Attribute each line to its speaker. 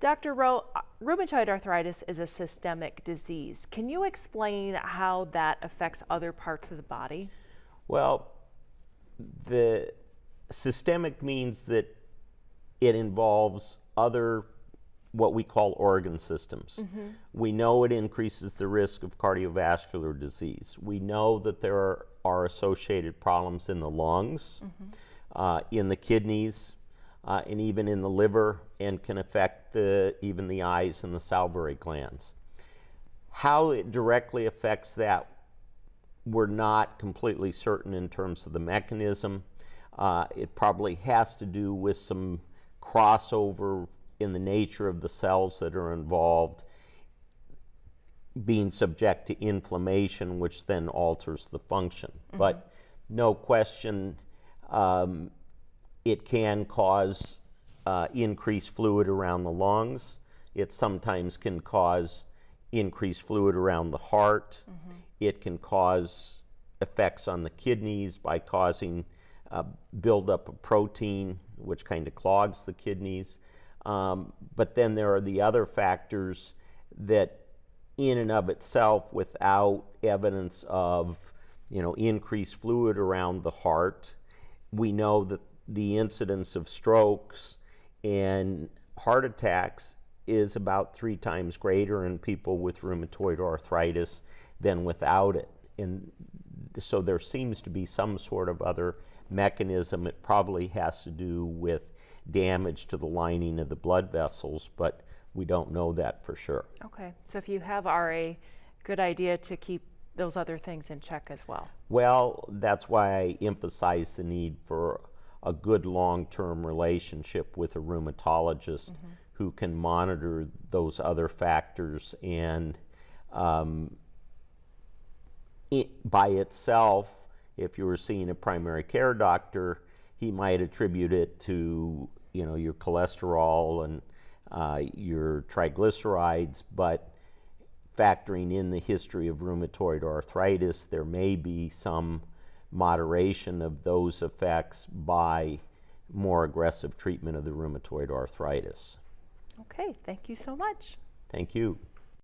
Speaker 1: Dr. Rowe, rheumatoid arthritis is a systemic disease. Can you explain how that affects other parts of the body?
Speaker 2: Well, the systemic means that it involves other what we call organ systems. We know it increases the risk of cardiovascular disease. We know that there are associated problems in the lungs, in the kidneys, and even in the liver, and can affect even the eyes and the salivary glands. How it directly affects that, we're not completely certain in terms of the mechanism. It probably has to do with some crossover in the nature of the cells that are involved being subject to inflammation, which then alters the function. But no question, it can cause increased fluid around the lungs. It sometimes can cause increased fluid around the heart. It can cause effects on the kidneys by causing buildup of protein, which kind of clogs the kidneys. But then there are the other factors that in and of itself, without evidence of increased fluid around the heart, we know that the incidence of strokes and heart attacks is about 3 times greater in people with rheumatoid arthritis than without it. And so there seems to be some sort of other mechanism. It probably has to do with damage to the lining of the blood vessels, but we don't know that for sure.
Speaker 1: Okay, so if you have RA, good idea to keep those other things in check as well.
Speaker 2: Well, that's why I emphasize the need for a good long-term relationship with a rheumatologist who can monitor those other factors, and by itself, if you were seeing a primary care doctor, he might attribute it to your cholesterol and your triglycerides, but factoring in the history of rheumatoid arthritis, there may be some moderation of those effects by more aggressive treatment of the rheumatoid arthritis.
Speaker 1: Okay, thank you so much.
Speaker 2: Thank you.